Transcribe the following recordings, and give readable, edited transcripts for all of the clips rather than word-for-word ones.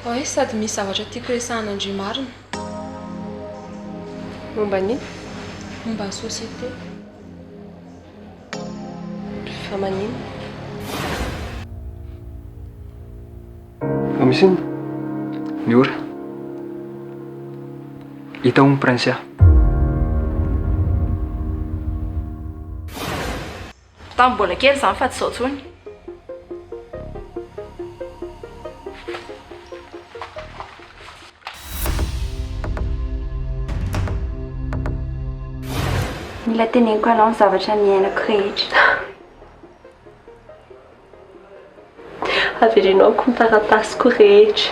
Oe sady misy zavatra tiako resahan'Andry marina. Momba ny Momba ny société. Fa manino? Fa misy inona? Miora. Hita ho ny prince aho. Tamin'ny mbola kely izany fa tsy izao intsony. Mila teneniko anao ny zavatra miainako rehetra. Averenao ko ny taratasiko rehetra.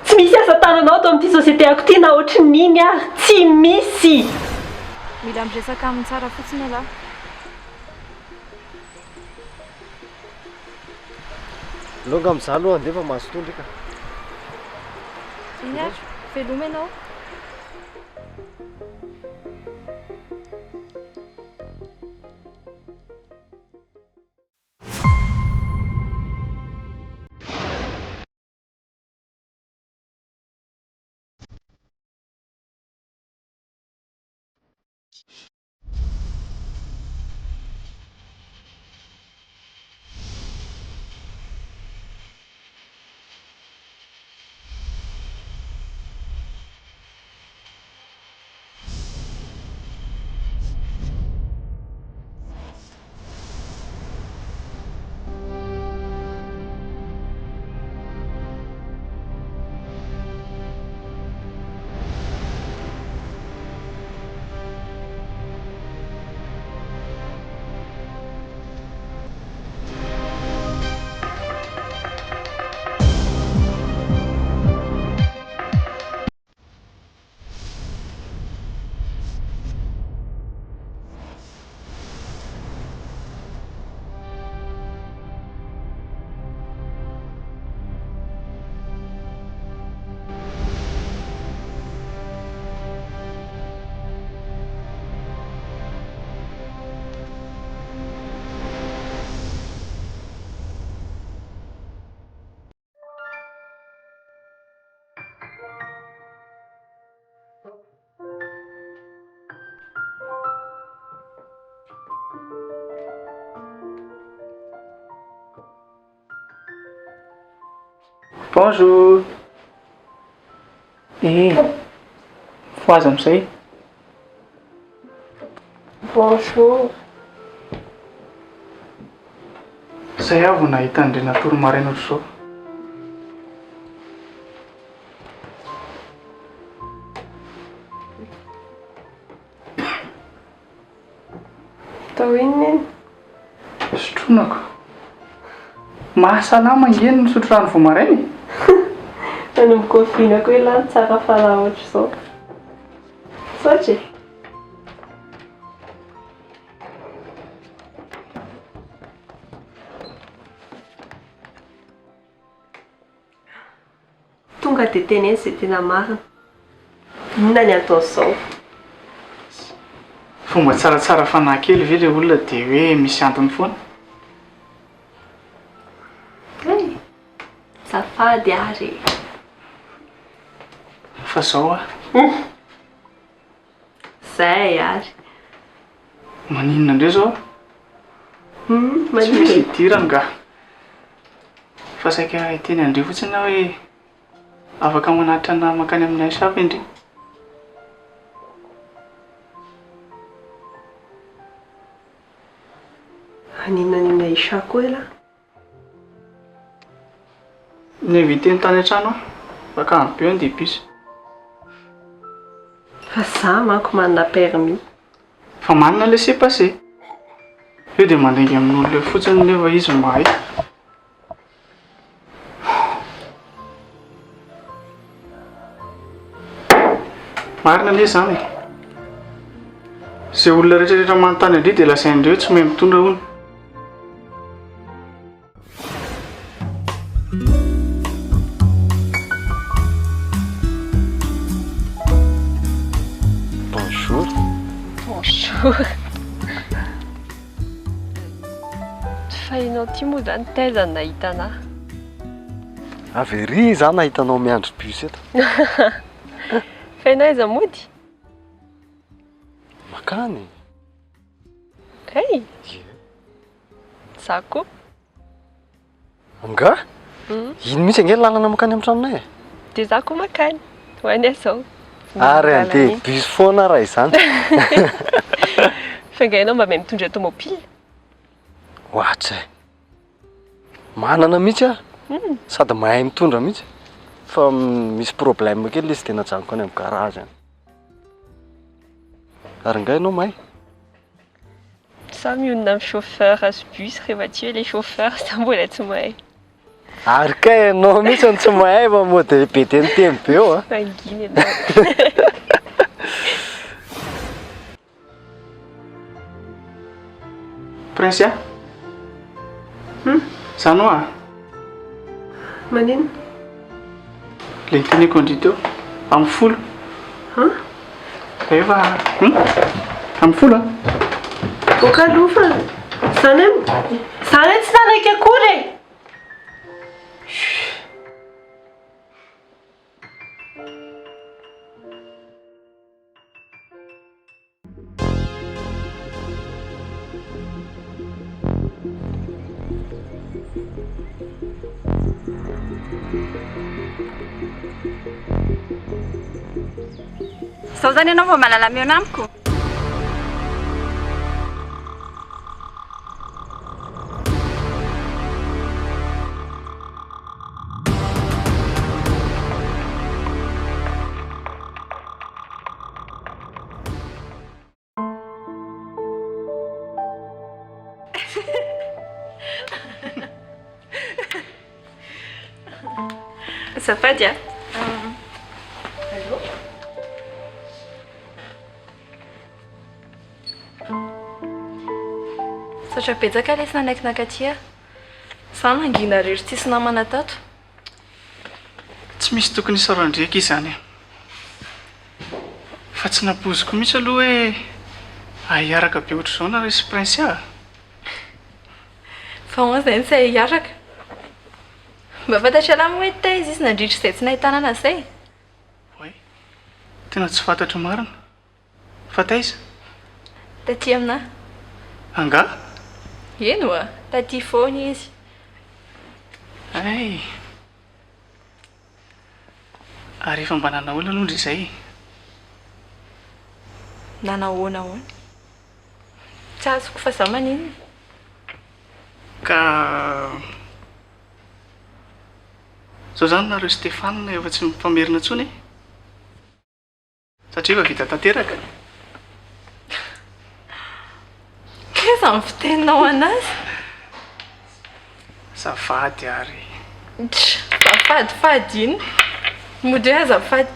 Tsy misy asa tananao ato amin'ity société ako ity na ohatry niny ary. Tsy misy! Mila miresaka amin'ny tsara fotsiny aloha. Longa amin'izah aloha andefa mahasotondy ka. Iny ary, veloma ianao. Bonjour. Foazy amin'izay. Bonjour. Zay aho vao nahita an'ireny natoro maraina ohatr'izao. Tao inona iny? Sotronako. Mahasalama ingeny misotro rano vao maraina. Nanomboka ovinako hoe lany tsara falahy ohatr'izao. Saotra e? Tonga dia teneny izay tena marina. Inona ny ataon'izao? Fomba tsaratsara fanahy kely ve ilay olona dia hoe misy antony foana. Safady ary. Fa zao ah. Zay ary. Maninona indray zao? Tsy misy Manino? hidirana nga. Fa saika teny Andry fotsiny aho hoe afaka manatitra ana makany amin'ny aisavy Andry. Aninona isako ela? Ny viteny tany an-trano aho. Bakany be ny debisa. Fa za manko manana permis. Fa manana laissez-passer. Io dia mandengy amin'olona fotsiny nefa izy mahay. Marina ilay izany. Izay olona rehetrarehetra manontany Andry dia lazain'ireo tsy mahay mitondra hono. Fa hainao ty moa zany taiza no nahita anahy. Avery zany nahitanao miandry bus eto. Fa naiza mody? Makany. Hey! Za koa. Nga? Ino mihitsy ange lalana makany amin'ny tranonay? Dia za koa makany. Ho any zao. Ary andeha bus foana raha izany. Fa ngainao mba mahay mitondra tomobile? Ohatry. Manana mihitsy aho. Sady mahay mitondra mihitsy. Fa misy problème kely izy tena janoko any amin'ny garage any. Ary ngainao mahay? Sa mionona amin'ny chauffeur azy bus rehefa tsy hoe le chauffeur sa mbola tsy mahay. Ary kay ianao mihitsy ny tsy mahay fa mody be teniteny be eo a. Fanginy ianao. Prince a? Zany hoa? Manino? Le teneko andry teo amin'ny folo. Efa amin'ny folo a? Boka alofa. Zany tsy taraiky akory e. Sao zany ianao vao mahalala miona amiko? Azafady a. Satra betsaka lesina anaiky nakatia. Za nangina rery tsisy namana tato. Tsy misy tokony isaoran-dreka izy zany. Fa tsy napoziko mihitsy aloha hoe ahiaraka be ohatr'izao na resy prince a. Fa hoan zay tsy hiaraka. Mba fantatra lamy hoe taiza izy nandritra izay tsy nahitana anazy zay. Oe, tena tsy fantatro marina. Fa taiza? Taty aminahy. Anga? Eno a, taty foana izy. Ay. Ary efa mba nanahoana aloha ndry izay. Nanahoana hoana. Tsy azoko fa za maninona. Ka zao zany nareo Stéphane efa tsy mifamerina intsony. Satria efa vita tanteraka. Keza mifiteninao anazy. Azafady ary. Azafady ino? Mody hoe azafady.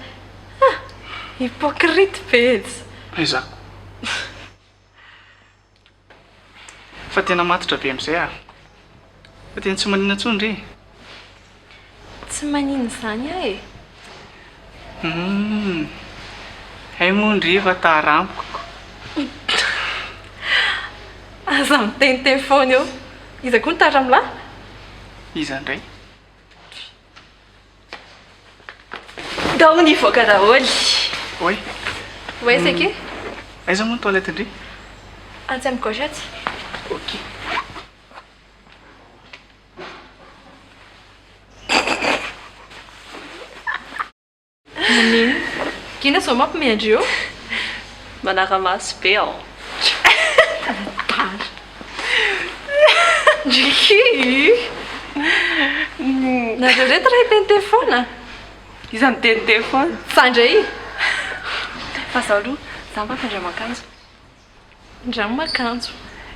Hypocrite be izy. Ezako. Fa tena matotra be amin'izay a. Fa tena tsy manina intsony ry. Tsy manino zany aho e. Hay moa ndry efa taramiko. Aza miteniteny foana eo. Iza koa nitara amin'lahy? Iza indray? Dao nivoaka daholo. Oi. Oe seke? Aiza moa ny toilette indry? Antsy amin'ny gauche aty. Ok. Manino? Kina zao mampimeandry eo? Manara-maso be ao. Ndriky! Nareo reto raha hiteniteny foana? Iza miteny foana. Sandray? Fa zaho aloha, za mba fandraman-kanjo. Ndramo makanjo.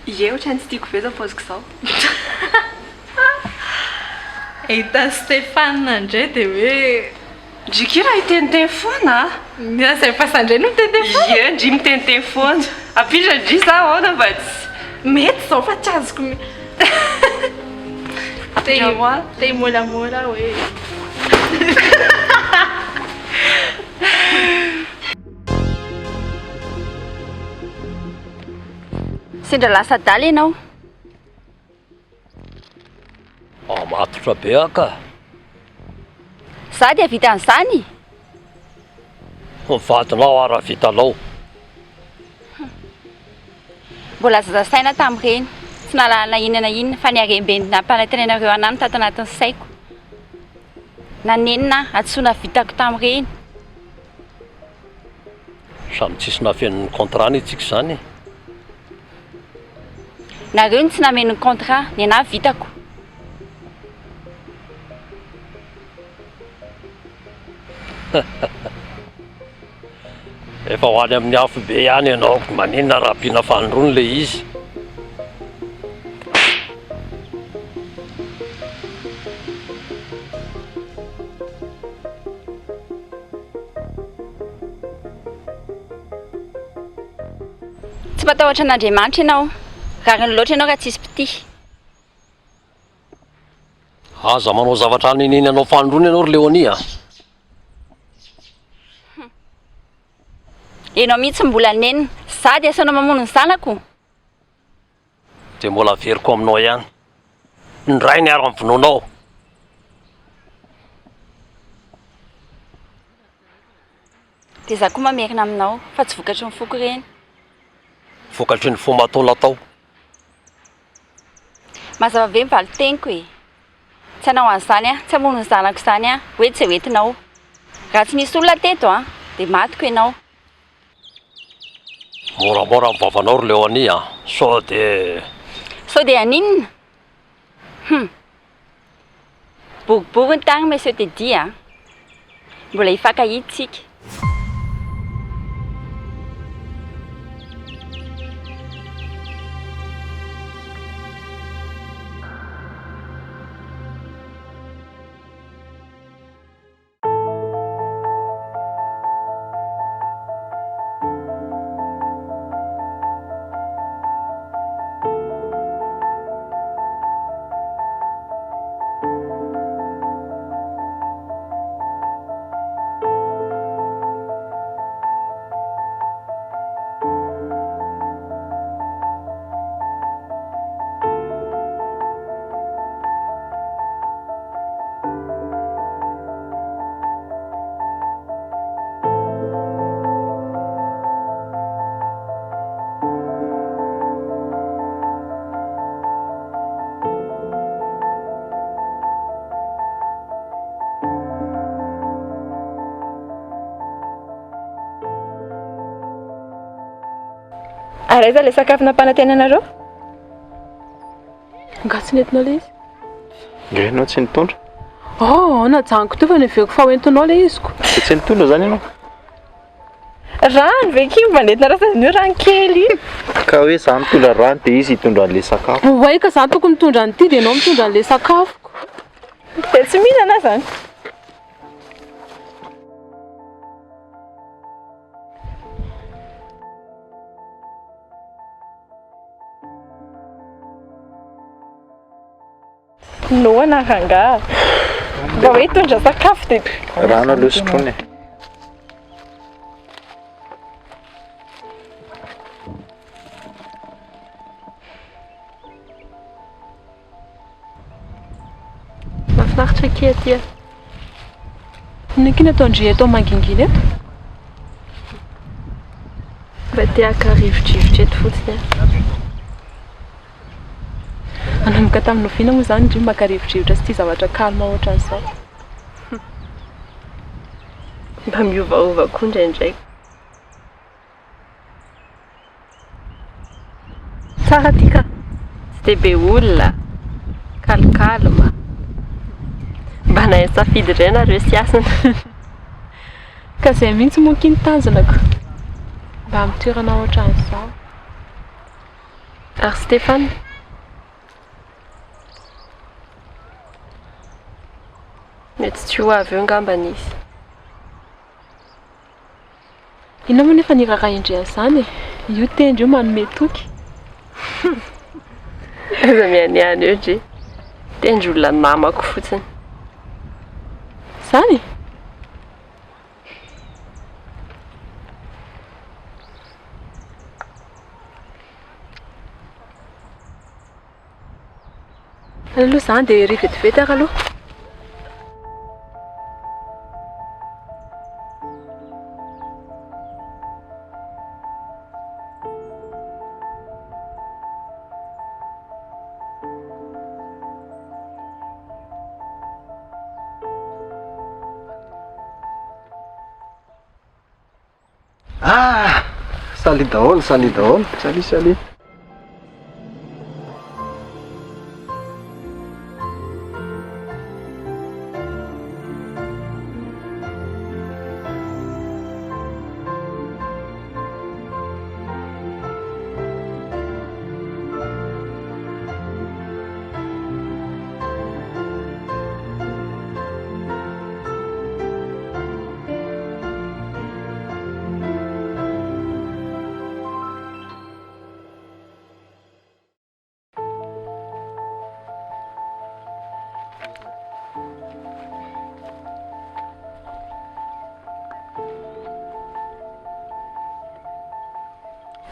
Ie, ohatrany tsy tiako be zao paoziko zao. Ahitany Stéphane nandray dia hoe Ndriky raha hiteniteny foana. Zay fa sandray no mitenteny foana? Ie, ndry miteny foana. Apidra ndry za ahoana mba tsy. Mety zao fa tsy azoko Te molamôla hoe. Sendra lasa daly ianao. matotra be aka. Za dia vita an'izany. Mivadinao ara vitanao. Mbola zazasaina tamin'ireny. Tsy nalalana inona na inona fa ny haremben'ny nampanantenanareo anahy no tato anatin'ny saiko. Nanenina antsoina vitako tamin'ireny. Samy tsisy nafen'ny contrat ny tsika izany. Nareo ny tsy nameno ny contrat, ny anahy vitako. Efa ho any amin'ny afo be ihany ianao, maninona raha ampiana fanondrony le izy. Tsy matahotra an'Andriamanitra ianao. Rariny loatra ianao raha tsisy pitihy. Aza manao zavatra nineny anao fanondrony ianao ry Leonia. Ianao mihitsy mbola nenina. Za dia asaonao mamono ny zanako. Dia mbola veriko aminao ihany. Indray ny ara mivononao. Dia za koa mamerina aminao fa tsy vokatry ny foko ireny. Vokatry ny fomba ataona tao. Mazava ve mivaly teniko e. Tsy hanao an'izany a, tsy hamono ny zanako izany a, hoe tsy hoentinao. Raha tsy misy olona teto a, dia matiko ianao. Moramora amin'ny vavanao ry Leonia. Sao dia aninona? Boribory ny tany monsieur Teddy a. Mbola hifankahitsika. Araiza ilay sakafo nampanantenanareo? Ngatsy nentinao le izy? Nge anao tsy nitondra? Najanoko teo fa neveko fa hoentinao le iziko. Dia tsy nitondra zany ianao? Rano ve kimo manentina rasany rano kely. Ka hoe za mitondra rano dia izy hitondra an'ilay sakafo. Way ka za tokony mitondra an'ity dia ianao mitondra an'ilay sakafoko. Dia tsy mihinana zany. Noana rangaha. Mba hoe hitondra sakafo dia Rano aloha sotrony. Mahafinaritra kely aty. Nikina atao ndry atao mangingina eto? Mba te haka rivodrivotra eto fotsiny. Nanomboka tamin'ny noviana moa izany ndry maka rivodrivotra sy tia zavatra kalma ohatran'izao. Mba miovaova koa indraindray. Tsara ty ka. Tsy dia be olona. Calme. Mba nahay safidy indray nareo sy asana. Ka izay mihitsy moa kiny tanjonako. Mba amin'ny toerana ohatran'izao. Ary Stéphane? Mety tsy ho avy eo ngambanizy. Inona moa nefa niraraha indrian'izany e? Io tendry io manome toky. Aza mianiany eo ndre. Tendry olona namako fotsiny. Zany? Aloha izany dia ry vetivety ary aloha. Ah! Salut daholo, salut daholo. Salut, salut.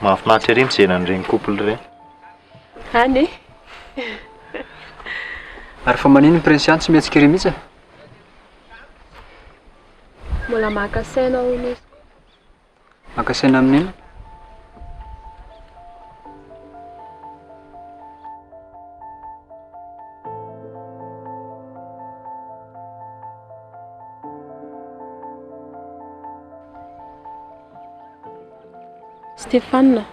Mahafinaritra ery mijery an'ireny couple ireny. Any e. Ary fa manino Prince tsy mihetsika ery mihitsy? Mbola maka saina ao izy. Maka saina amin'ino? Stéphane.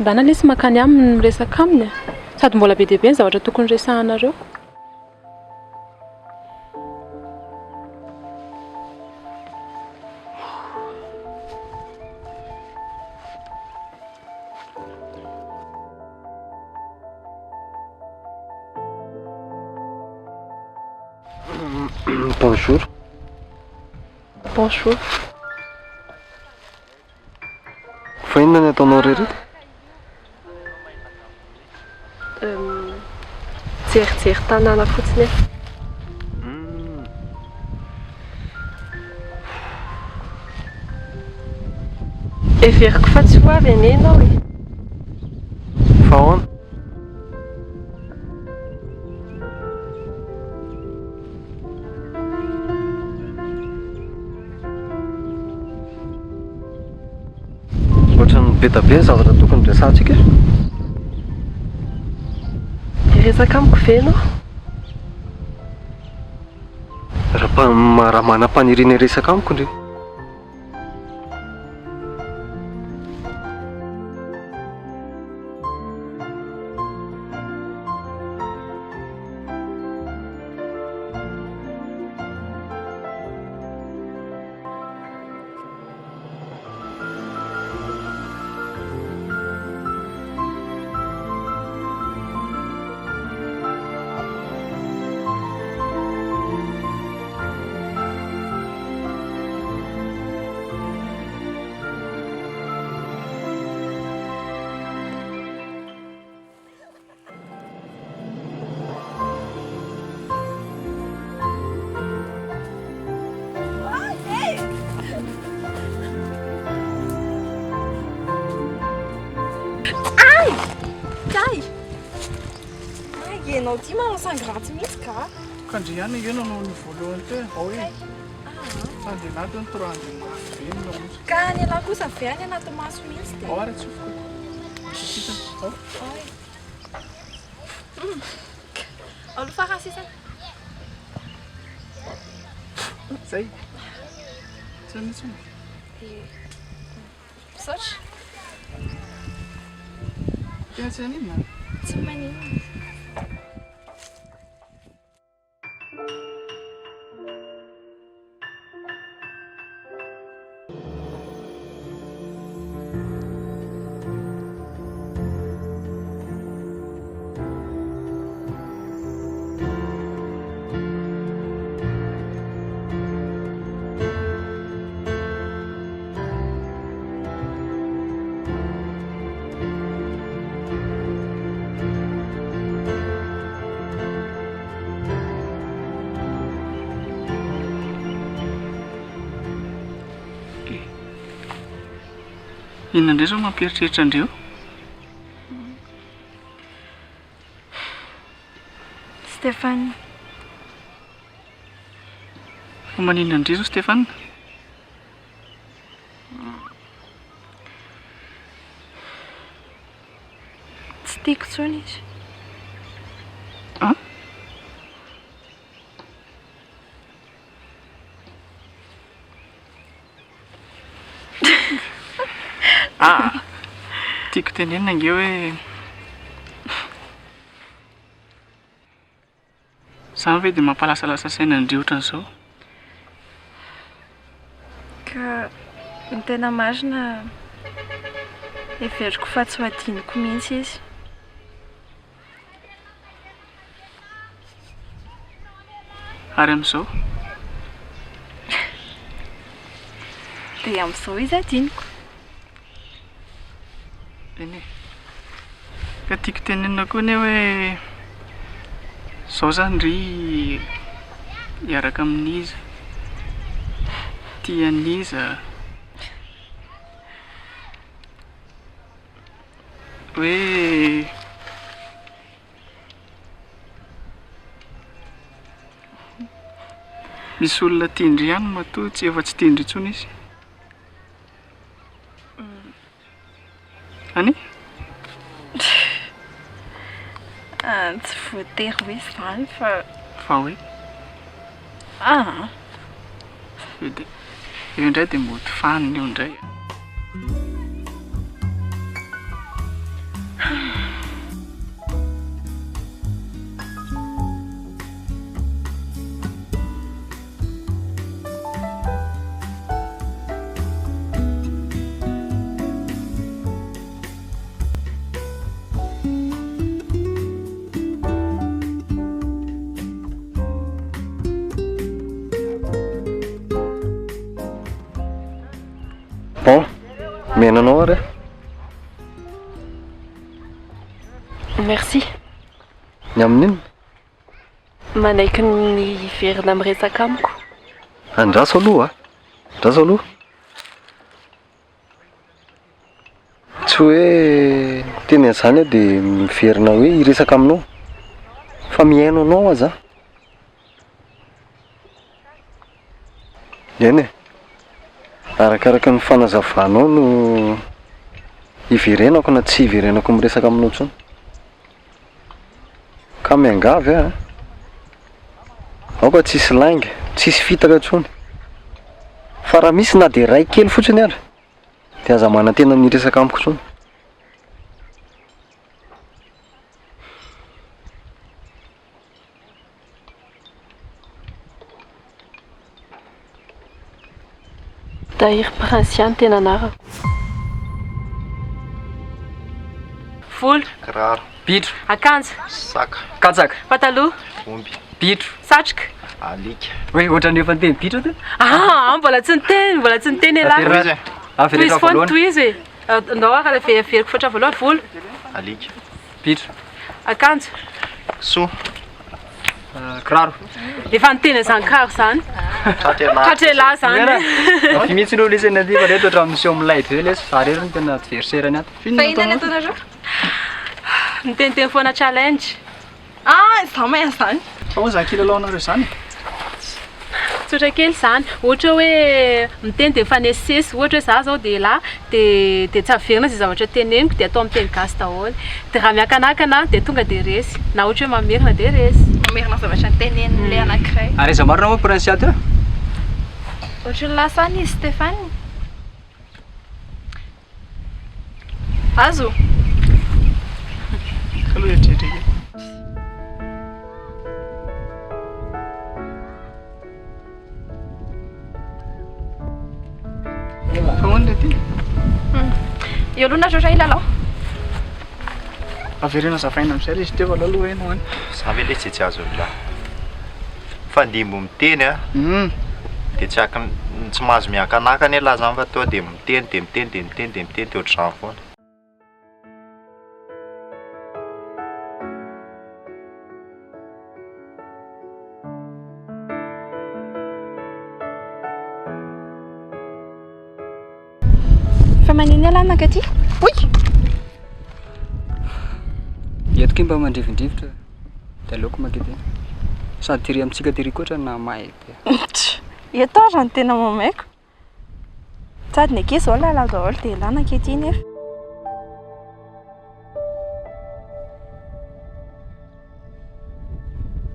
Mbana lesy makany aminy miresaka aminy. Sady mbola be dia be ny zavatra tokony resahanareo. Bonjour. Bonjour. Fa inona ny ataonao rery? Jerijery tanàna fotsiny e. Everiko fa tsy ho avy anie ianao e. Fa ahoana? Ohatrany be da be ny zavatra tokony resahantsika. Resaka amiko ve ianao? Raha manam-paniriana resaka amiko ndre. Ianao ty manao sangratsy mihitsy ka? Kandriana io nanao ny voalohany teo ao e. Sady anaty ny torandro be ny lamosa. Ka ny alahy kosa ve any anaty maso mihitsy dia? Ao ary tsofoko. Ao. Olo farany sisany. Zay. Tsy mitsy. Misaotra. Tena tsy anina. Tsy manino. Inona indray zao mampieritreritra andreo? Stéphane. Fa maninona indray zao Stéphane? Tsy tiako intsony izy. Tiako tenenina nge hoe zany ve dia mampalasalasa saina indray ohatran'izao? Ka ny tena marina heveriko fa tsy ho adiniko mihitsy izy. Ary amin'izao? Dia amin'izao izy adiniko. Eny e. Ka tiako tenenina koa ne hoe izao zany ry hiaraka amin'iza, tia an'iza, hoe misy olona tiandry ihany matoa tsy efa tsy tiandry intsony izy. Any? Tsy voatery hoe izany fa hoe? Eo indray dia mody faniny eo indray. Bon, menanao ary? Merci. Ny amin'inona? Manaiky ny verina miresaka amiko. Andraso aloha andraso aloha. Tsy hoe teny an'izany aho dia miverina hoe hiresaka aminao fa mihaino anao aza. Eny e, arakaraka ny fanazavanao no hiverenako na tsy hiverenako miresaka aminao intsony. Ka miangavy aho aoka tsisy lainga, tsisy fitaka intsony. Fa raha misy na dia ray kely fotsiny ary dia aza manan-tena miresaka amiko intsony. Tahiry Prinsiany tena anarako. Volo, Kiraro, Pitro, akanjo, saka, katsaka, pataloha, omby, pitro. satroka. alika. Hoe ohatran'ny efa niteny pitro ty? Mbola tsy niteny Toy elahy. izy e, Toy izy foana toy izy hoe andao ara averiko foatra voalohany volo, alika. Pitro, akanjo. Soa, kiraro. Efa niteny izany kiraro izany. katrelahy. Katrelahy izany. Fi mihitsy no lesena ty fa reto ohatran'ny misy amin'ny ty lesy fa rery no tena adversaire-ny ato. Fa inona ny ataonareo? Niteniteny foana challenge. Izaho mahay an'izany. Fa ho zany kilalaonareo izany? Tsotra kely izany. Ohatra hoe miteny dia mifanesisesy. Ohatra hoe za zao dia lahy dia tsy averina izay zavatra teneniko dia atao amin'ny teny gasy daholo. Dia raha miankanakana dia tonga dia resy. Na ohatra hoe mamerina dia resy. Mamerina zavatra nitenenin'ilay anankiray. Ary iza marina moa Prinsiany ty? Ohatra ny lasany izy Stéphane. Azo. Kaloha eritreretra. Fa hoana ty? Eo aloha nareo ray lalao. Averena zavaina amin'izay ilay izy teo alaloha eny hoany. Za ve ilay tsy azo lahy. Fandimbo miteny a, dia tsy mahazo miankanakany lahy zany fa tonga dia miteny dia miteny dia miteny dia miteny dia ohatr'izany foana. Fa maniny alahy nakaty? Oy! Eto ky mba mandrivondrivotra. dia aleoko makety sady tiry amintsika tiry koatra na mahay be. Eto aza ny tena mamaiko. Sady ny akesy zao lala daholo dia lana ankehitriny nefa.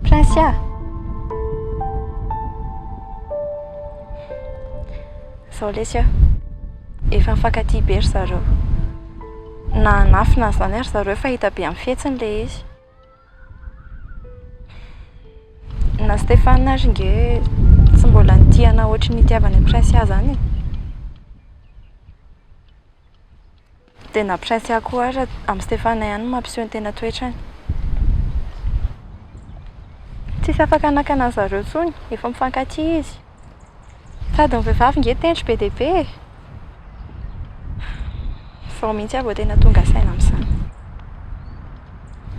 Prinsia. Zao lesy efa mifankatia be ry zareo. Na anafina izany ary zareo efa hita be amin'ny fihetsiny ilay izy. Na Stéphane ary nge tsy mbola nitiana ohatry ny itiavany Prinsia zany. Dia na Prinsia koa ary amin'ny Stéphane ihany mampiseho ny tena toetrany. Tsisy afaka anakana zareo tsony, efa mifankatia izy. Sady ny vehivavy nge tendry be dia be. Vao mihitsy avy tena tonga saina amin'izany.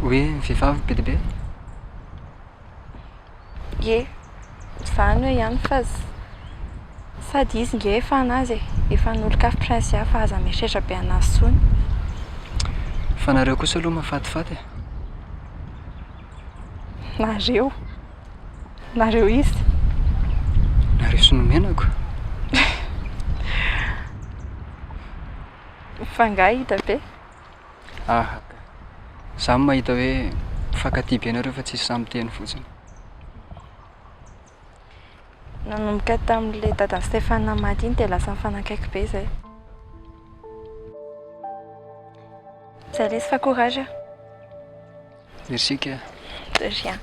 Hoe vehivavy be dia be? Ie, izany hoe ihany fa sady izy nge efa anazy efa nolokafy Prinsia fa aza mieritreritra be anazy tsony. Fa nareo kosa aloha mahafatifaty. Nareo izy. Nareo sy nomenako. Fa nga hita be. Zaho mahita hoe mifankatia be nareo fa tsisy samy teny fotsiny. Nanomboka tamin'ilay dadan'i Stéphane maty iny dia lasa mifanakaiky be izay. Zay lesy fa courage. Merci que. De rien.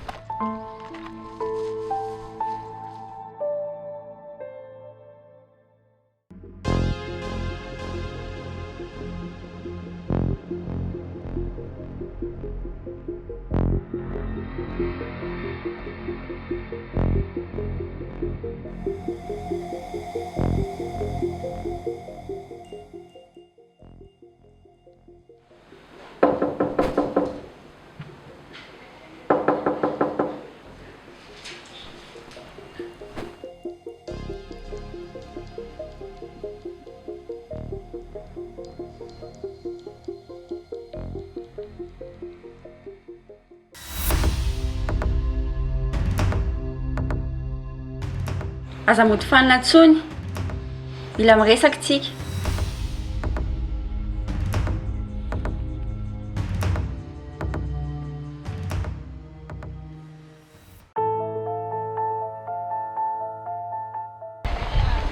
Aza mody fanina tsony. Mila miresaka tsika.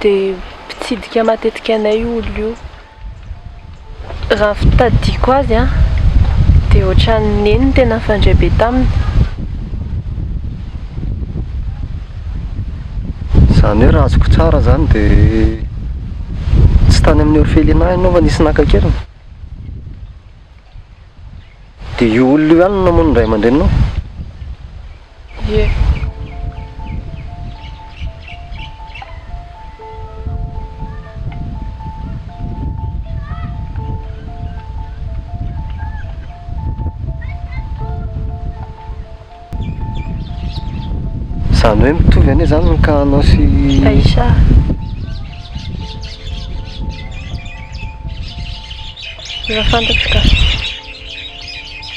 Dia mpitsidika matetika anay olo io. Raha fitadidiako azy dia ohatran'ny neny tena fandray be taminy. Izany hoe raha azoko tsara zany dia tsy tany amin'ny orphelinat ianao fa nisy nakakeliny. Dia io olona io ihany no namono ny ray aman-dreninao? Ie. Izany hoe mitovy ane zany ny kahanao sy Aïcha. Efa fantatro ka.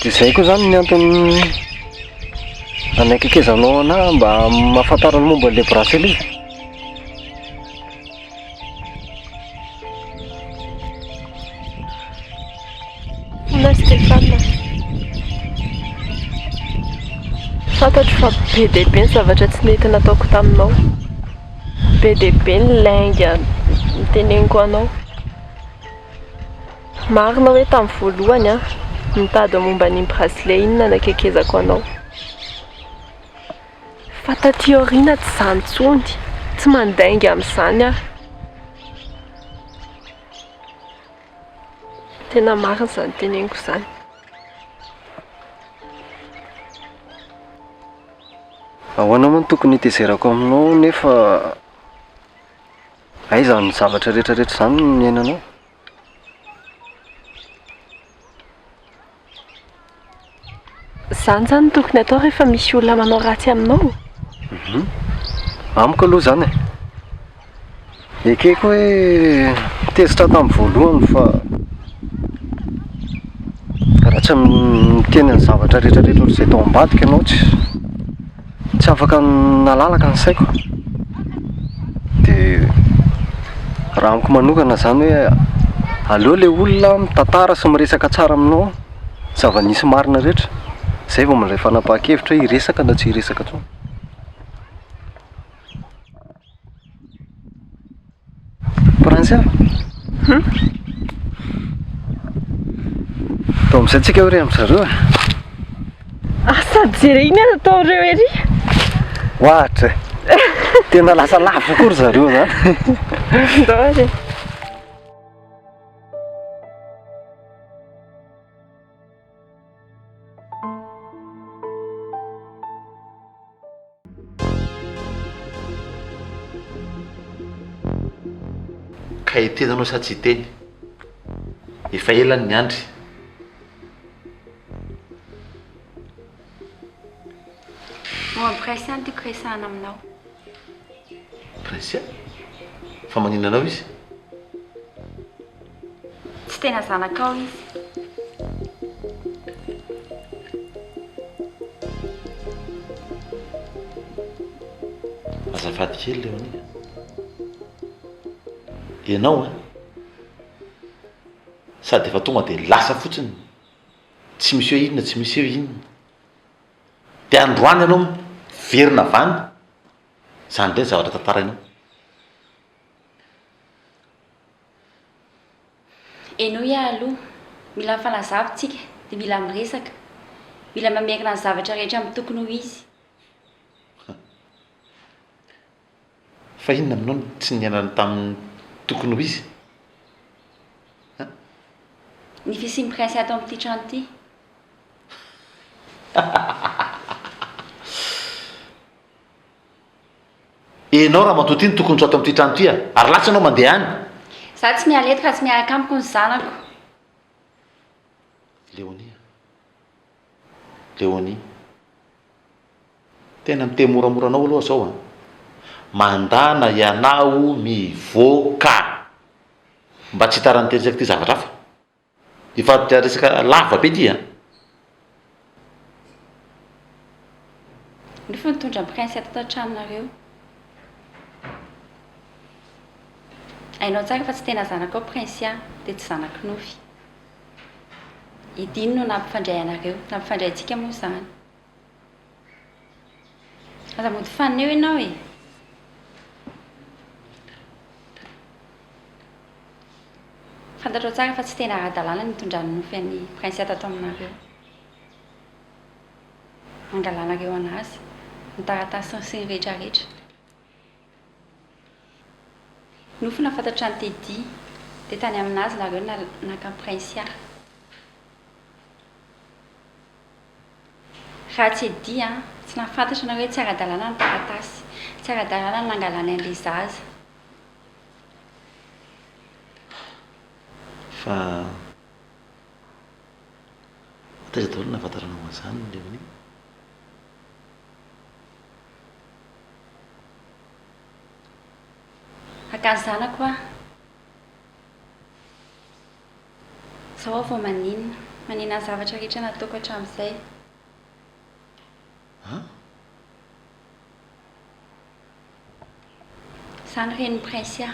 dia izay koa zany ny antony anaikekezanao anahy mba mahafantarany momba an'ilay bracelet. Na Stéphane. Fantatro fa be dia be ny zavatra tsy nety nataoko taminao. Be dia be ny lainga niteneniko anao. Marina hoe tamin'ny voalohany mitady momba ny bracelet iny nanakekezako anao. Fa taty aoriana tsy izany tsony, tsy mandainga amin'izany aho. Tena marina izany teneniko izany. Ahoana moa no tokony hitezerako aminao nefa aiza ny zavatra rehetrarehetra izany no miainanao? Izany zany no tokony atao rehefa misy olona manao ratsy aminao. Amiko aloha zany e. Ekeko hoe tezitra tamin'ny voalohany fa raha tsy ohatra miteny ny zavatra rehetrarehetra ohatr'izay tao ambadika ianao tsy afaka nalalaka ny saiko. Dia raha amiko manokana zany hoe aleo le olona mitantara sy miresaka tsara aminao zava-nisy marina rehetra, zay vao mandray fanapahan-kevitra hoe hiresaka na tsy hiresaka intsony. Prince tao amin'izay tsika hoe amin'ny zareo Sady zay iny ataoreo ery. ohatra tena lasa lavitra kory zareo zany. Ndao ka itenanao sa tsy hiteny efa elany ny andry. Prince tiako resahana aminao. Prince fa maninanao izy? Tsy tena zanakao izy. Azafady kely Léonie. Ianao sady efa tonga dia lasa fotsiny, tsy misy hoe inona tsy misy hoe inona. Dia androany ianao verina vany, zany ndray zavatra tantarainao. Hainao iah aloha, mila mifanazavitsika dia mila miresaka, mila mamerina ny zavatra rehetra amin'ny tokony ho izy. Fa inona aminao tsy niainana tamin'ny tokony ho izy? Ny fisian'ny Prince ato amin'ity trano ity. Enao raha matoty iny tokony ho ato amin'ity trano ity ary lasa anao mandeha any. Za tsy mialety ka tsy miaraka amiko ny zanako. Léonie, tena miteny moramoranao aloha zao mandana ianao mivoaka mba tsy hitarany tetsaka ty zavatra hafa. Ifatitra resaka lava be ty Nefa nitondra Prince ato an-tranonareo. Hainao tsara fa tsy tena zanakao Prince dia tsy zanak' nofy. Idino no nampifandray anareo, nampifandray antsika moa zany. Aza mody fanina eo ianao Fantatrao tsara fa tsy tena ara-dalàna nitondran'ny nofy an'ny Prince ato aminareo. Angalanareo anazy, ny taratasy sy ny rehetrarehetra. Nofy nafantatra ny Teddy dia tany aminazy nareo naka Prince. Raha tsy Teddy tsy nafantatra nareo tsy ara-dalàna ny taratasy, tsy ara-dalàna ny nangalany an'ilay zaza. Fa taiza daholo nahafantaranao an'izany Léonie? Akany zanako zaho vao maninona ny zavatra rehetra nataoko hatramin'izay. Zany reny Prince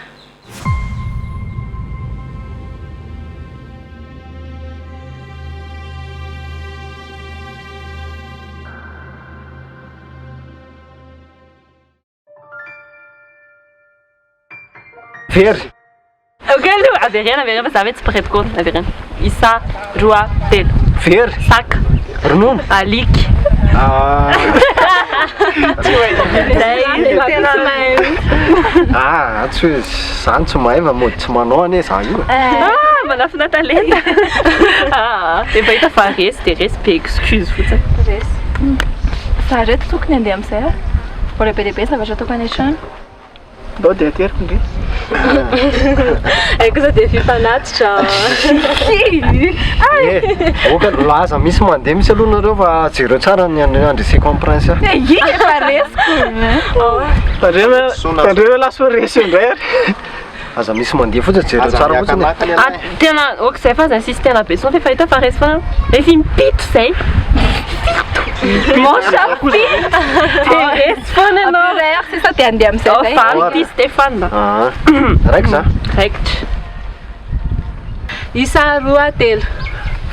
Very. Okej, averena fa za hoe tsy prête compte averena. Isa, roa, telo. Very. Saka. Ronono. Aliky. Tsy hoe zany tsy mahay fa mody tsy manao ane za io. Manafina talenta. Efa hita fa resy dia resy be excuse fotsiny. Resy. Za reto tokony andeha amin'izay mbola be dia be zavatra ataoko any an-trano. Ndao dia ateriko ndre. Kosa dia fifanatitra. Oka laza misy mandeha misy aloha nareo fa jero tsara ny andreseko amin'ny Prince. Efa resiko. Tandreo lasa resy indray ary. aza misy mandeha fotsiny jereo tsara fotsiny. Tena oak'izay fa zany sisy tena be sonty efa hita fa resy foana rehefa impito zay manchapito de resy foana ianao c'est ça dia andeha am'izay zay valy ty Stéphane raiky za raikitra isa roa telo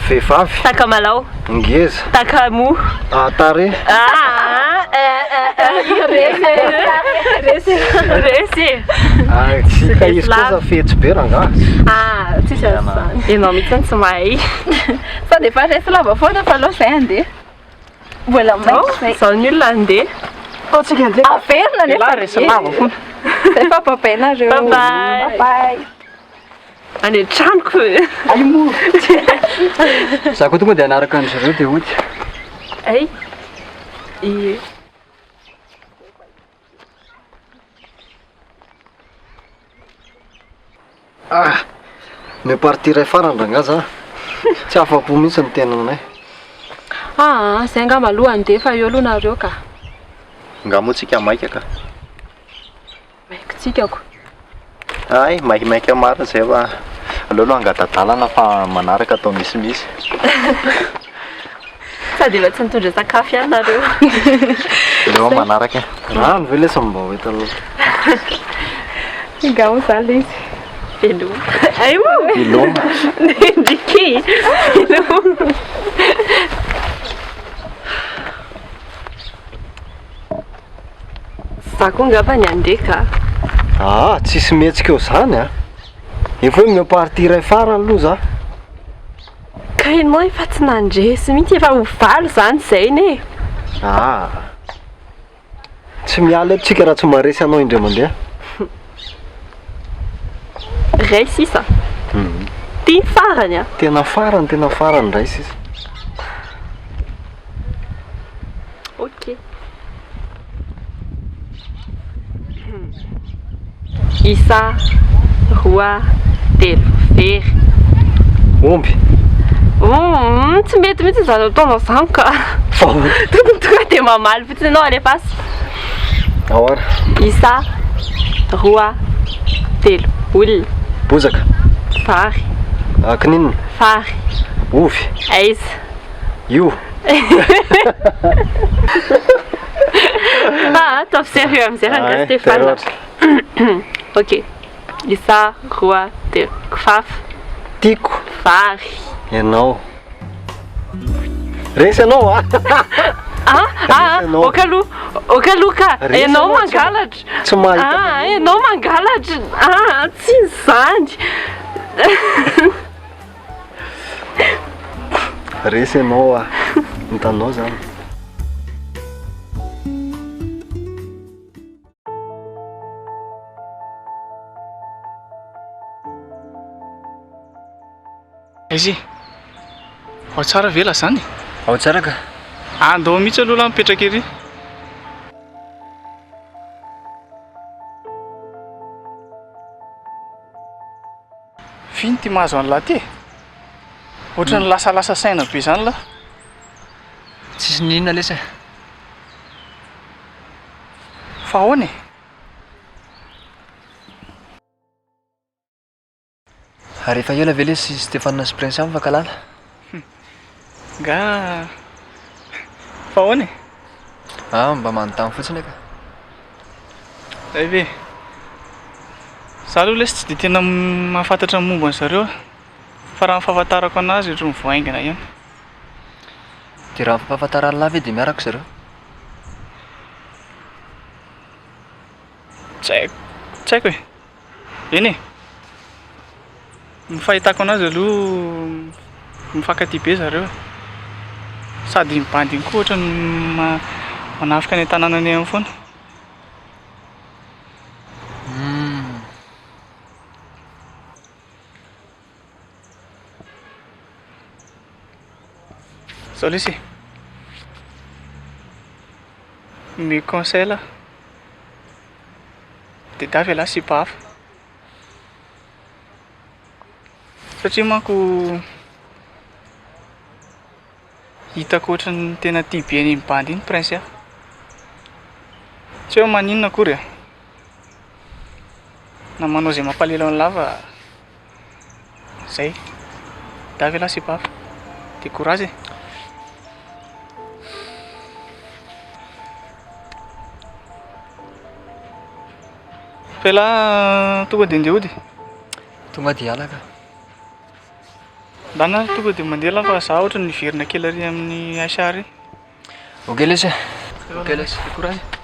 vehivavy takamalao ngeza takamo tare resy tsika izy koa za fetsy be ranga tsisy azany ianao mihitsy tsy mahay fa de fa resy lava foana fa aloha zay andeha mbola maitso zay zao ny olona andeha tsika andeha averina nefa resy lava foana zay fa papainareo bye any an-tranoko aimo za koa tonga dia anaraka ny zareo dia ody ay miparty ray farany ranga za tsy afa-po mihitsy ny tenanay zay nga maloha andeha fa eo aloha nareo ka nga moa tsika maika ka maikitsikako ay maikimaika marina zay fa aleoloha angadadalana fa manaraka atao misimisy sady efa tsy nitondra sakafo ihany nareo leo manaraka rano ve lesa mba hoeta aloha ngao zany izy veloma aymo iloma ndriky veloma za koa ngava ny andeha ka tsisy mihetsika eo zany efa hoe miparty ray farany aloha za ka ianao efa tsy nandresy mihitsy efa ho valo zany zay ne tsy miala tsika raha tsy maresy anao indray mandeha ray sisa ty farany tena farany ray sisa ok isa roa telo very omby tsy mety mihitsy zany ataonao zany ka tokony tonga de mamaly fotsiny anao alefasy ahoara isa roa telo olona bozaka vary akininina vary ovy aiza io ataovy sérieux amizay ranga Stéphane ok isa roa telo kifafa tiako vary ianao resy anao okaloha ka ianao mangalatra tsy mahita ianao mangalatra tsy zany resy anao nitanao zany izy ao tsara vela zany ao tsara ka andao mihitsy aloha mipetraka ery finy ty mahazo an'lahy ty ohatra ny lasalasa saina be zany la tsisy ninona lesa fa ahoany rehefa ela ve lesy Stéphane sy Prince amin'ny fankalala nga fa ahoany mba manontany fotsiny ka zay ve za aloha lesy tsy de tena mahafantatra ny momba an'zareo fa raha mifahafantarako anazy ohatra mivoaingana ihany de raha mifahafantarany lava de miaraka zareo tsy haiko e eny e mifahitako anazy aloha mifankaty be zareo sady mibandy koa ohatra ny manafika ny an-tanànany amin'ny foana zao lesy mi conseil de davy ala sy pahafa satria manko hitako ohatra ny tena tia be ny mibandy iny prince tsy hoe maninona akory na manao zay mampalelo ny lava zay davy lahy sipafy de courage fela tonga de andeha ody tonga de alaka dana tonga de mandeha laha fa za ohatra niverina kely ary amin'ny asary okey lesy okey lesy courage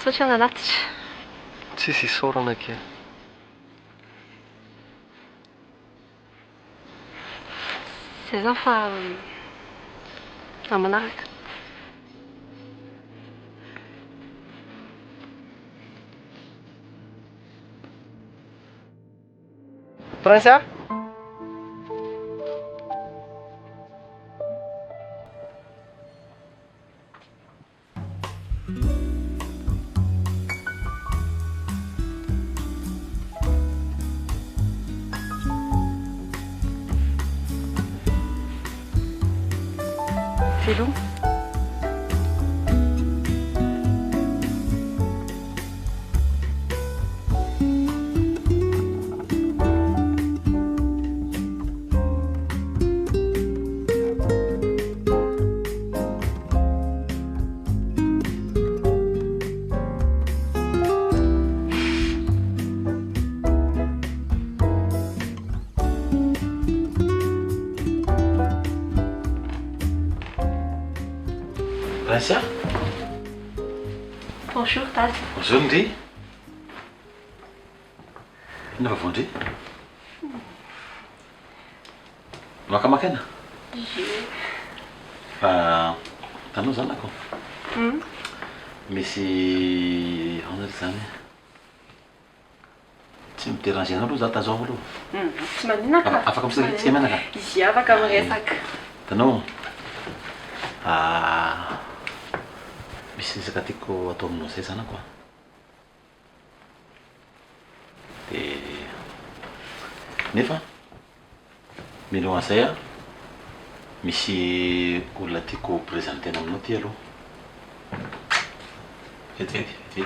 Sao tsy nanatitra? Tsisy isaorana ke. Zay zao fa manaraka. Prince a? Vélo. Rasia? Bonjour, Tad. Bonjour Ndry. Ina vaovao Ndry? Makamakana? Tanao zany ako. Misy honor zany. Tsy midéranger anao aloha za tazao aloha. Tsy maninaka. Afaka misy menaka? Izy afaka miresaka. Tanao misy resaka tiako atao aminao zay zany ako. De nefa mialohan'izay misy olona tiako présentena aminao ty aloha. Vetivety.